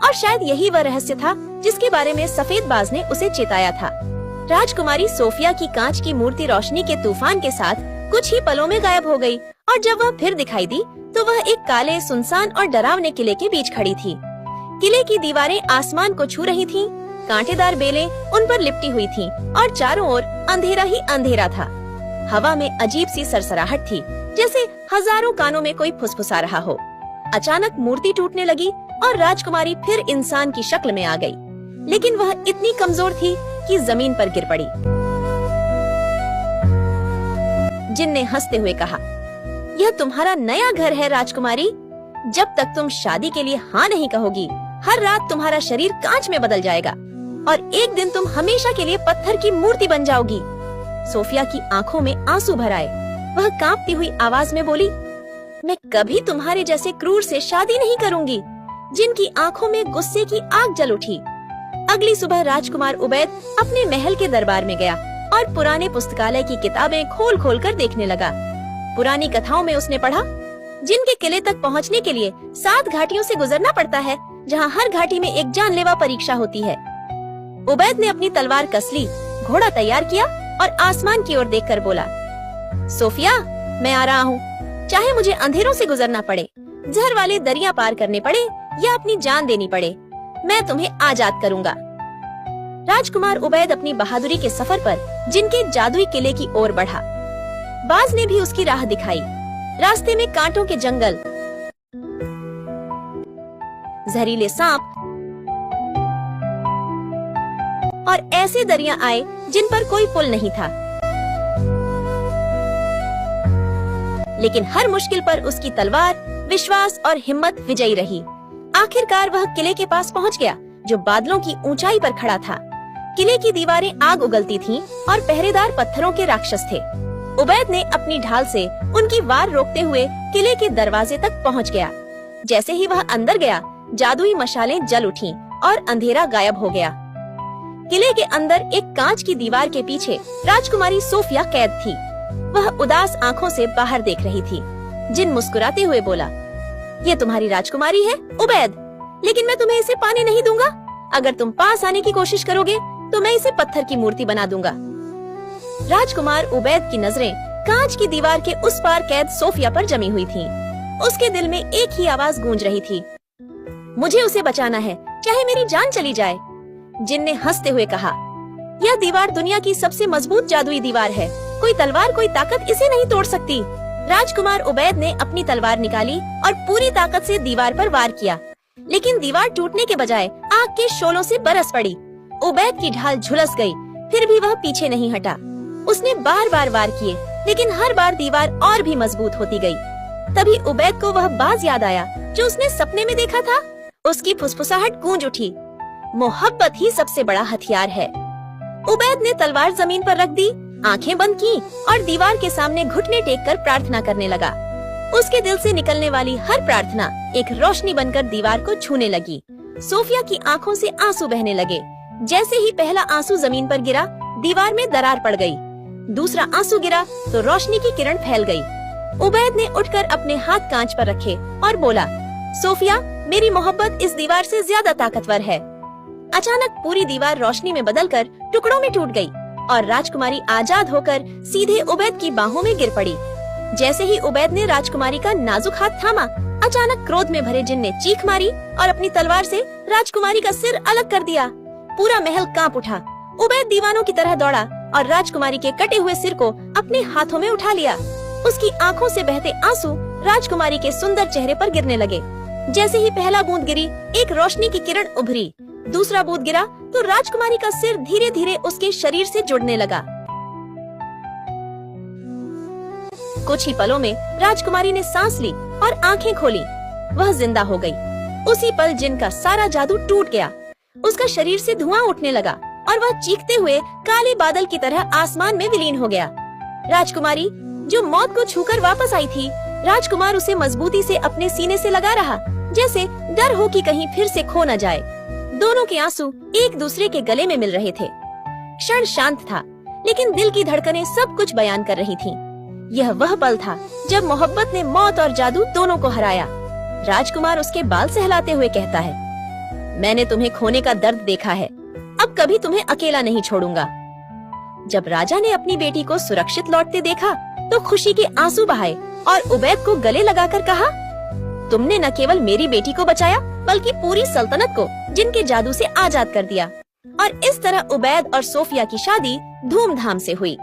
और शायद यही वह रहस्य था जिसके बारे में सफेद बाज ने उसे चेताया था। राजकुमारी सोफिया की कांच की मूर्ति रोशनी के तूफान के साथ कुछ ही पलों में गायब हो गई और जब वह फिर दिखाई दी तो वह एक काले, सुनसान और डरावने किले के बीच खड़ी थी। किले की दीवारें आसमान को छू रही थीं, कांटेदार बेलें उन पर लिपटी हुई थीं और चारों ओर अंधेरा ही अंधेरा था। हवा में अजीब सी सरसराहट थी, जैसे हजारों कानों में कोई फुसफुसा रहा हो। अचानक मूर्ति टूटने लगी और राजकुमारी फिर इंसान की शक्ल में आ गई, लेकिन वह इतनी कमजोर थी कि जमीन पर गिर पड़ी। जिन ने हंसते हुए कहा, यह तुम्हारा नया घर है राजकुमारी। जब तक तुम शादी के लिए हाँ नहीं कहोगी, हर रात तुम्हारा शरीर कांच में बदल जाएगा और एक दिन तुम हमेशा के लिए पत्थर की मूर्ति बन जाओगी। सोफिया की आंखों में आंसू भर आए। वह कांपती हुई आवाज में बोली, मैं कभी तुम्हारे जैसे क्रूर से शादी नहीं करूंगी। जिनकी आंखों में गुस्से की आग जल उठी। अगली सुबह राजकुमार उबैद अपने महल के दरबार में गया और पुराने पुस्तकालय की किताबें खोल खोल कर देखने लगा। पुरानी कथाओं में उसने पढ़ा, जिनके किले तक पहुंचने के लिए 7 घाटियों से गुजरना पड़ता है, जहां हर घाटी में एक जानलेवा परीक्षा होती है। उबैद ने अपनी तलवार कस ली, घोड़ा तैयार किया और आसमान की ओर देखकर बोला, सोफिया, मैं आ रहा हूँ। चाहे मुझे अंधेरों से गुजरना पड़े, जहर वाले दरिया पार करने पड़े या अपनी जान देनी पड़े, मैं तुम्हें आजाद करूंगा। राजकुमार उबैद अपनी बहादुरी के सफर पर जिनके जादुई किले की ओर बढ़ा। बाज ने भी उसकी राह दिखाई। रास्ते में कांटों के जंगल, जहरीले सांप और ऐसे दरिया आए जिन पर कोई पुल नहीं था। लेकिन हर मुश्किल पर उसकी तलवार, विश्वास और हिम्मत विजयी रही। आखिरकार वह किले के पास पहुंच गया, जो बादलों की ऊंचाई पर खड़ा था। किले की दीवारें आग उगलती थीं और पहरेदार पत्थरों के राक्षस थे। उबैद ने अपनी ढाल से उनकी वार रोकते हुए किले के दरवाजे तक पहुंच गया। जैसे ही वह अंदर गया, जादुई मशालें जल उठीं और अंधेरा गायब हो गया। किले के अंदर एक कांच की दीवार के पीछे राजकुमारी सोफिया कैद थी। वह उदास आंखों से बाहर देख रही थी। जिन मुस्कुराते हुए बोला, ये तुम्हारी राजकुमारी है उबैद, लेकिन मैं तुम्हें इसे पाने नहीं दूंगा। अगर तुम पास आने की कोशिश करोगे तो मैं इसे पत्थर की मूर्ति बना दूंगा। राजकुमार उबैद की नजरें कांच की दीवार के उस पार कैद सोफिया पर जमी हुई थीं। उसके दिल में एक ही आवाज गूंज रही थी, मुझे उसे बचाना है, चाहे मेरी जान चली जाए। जिन ने हंसते हुए कहा, यह दीवार दुनिया की सबसे मजबूत जादुई दीवार है। कोई तलवार, कोई ताकत इसे नहीं तोड़ सकती। राजकुमार उबैद ने अपनी तलवार निकाली और पूरी ताकत से दीवार पर वार किया, लेकिन दीवार टूटने के बजाय आग के शोलों से बरस पड़ी। उबैद की ढाल झुलस गई, फिर भी वह पीछे नहीं हटा। उसने बार बार वार किए, लेकिन हर बार दीवार और भी मजबूत होती गई। तभी उबैद को वह बाज याद आया जो उसने सपने में देखा था। उसकी फुसफुसाहट गूंज उठी, मोहब्बत ही सबसे बड़ा हथियार है। उबैद ने तलवार जमीन पर रख दी, आंखें बंद की और दीवार के सामने घुटने टेककर प्रार्थना करने लगा। उसके दिल से निकलने वाली हर प्रार्थना एक रोशनी बनकर दीवार को छूने लगी। सोफिया की आंखों से आंसू बहने लगे। जैसे ही पहला आंसू जमीन पर गिरा, दीवार में दरार पड़ गई। दूसरा आंसू गिरा तो रोशनी की किरण फैल गई। उबैद ने उठकर अपने हाथ कांच पर रखे और बोला, सोफिया, मेरी मोहब्बत इस दीवार से ज्यादा ताकतवर है। अचानक पूरी दीवार रोशनी में बदलकर टुकड़ों में टूट गई और राजकुमारी आजाद होकर सीधे उबैद की बाहों में गिर पड़ी। जैसे ही उबैद ने राजकुमारी का नाजुक हाथ थामा, अचानक क्रोध में भरे जिन ने चीख मारी और अपनी तलवार से राजकुमारी का सिर अलग कर दिया। पूरा महल कांप उठा। उबैद दीवानों की तरह दौड़ा और राजकुमारी के कटे हुए सिर को अपने हाथों में उठा लिया। उसकी आंखों से बहते आंसू राजकुमारी के सुंदर चेहरे पर गिरने लगे। जैसे ही पहला बूंद गिरी, एक रोशनी की किरण उभरी। दूसरा बूंद गिरा तो राजकुमारी का सिर धीरे धीरे उसके शरीर से जुड़ने लगा। कुछ ही पलों में राजकुमारी ने सांस ली और आंखें खोली। वह जिंदा हो गई। उसी पल जिन का सारा जादू टूट गया। उसका शरीर से धुआं उठने लगा और वह चीखते हुए काले बादल की तरह आसमान में विलीन हो गया। राजकुमारी जो मौत को छूकर वापस आई थी, राजकुमार उसे मजबूती से अपने सीने से लगा रहा, जैसे डर हो कि कहीं फिर से खो न जाए। दोनों के आंसू एक दूसरे के गले में मिल रहे थे। क्षण शांत था, लेकिन दिल की धड़कनें सब कुछ बयान कर रही थीं। यह वह पल था जब मोहब्बत ने मौत और जादू दोनों को हराया। राजकुमार उसके बाल सहलाते हुए कहता है, मैंने तुम्हें खोने का दर्द देखा है, अब कभी तुम्हें अकेला नहीं छोड़ूंगा। जब राजा ने अपनी बेटी को सुरक्षित लौटते देखा तो खुशी के आंसू बहाए और उबैद को गले लगाकर कहा, तुमने न केवल मेरी बेटी को बचाया बल्कि पूरी सल्तनत को जिनके जादू से आजाद कर दिया। और इस तरह उबैद और सोफिया की शादी धूमधाम से हुई।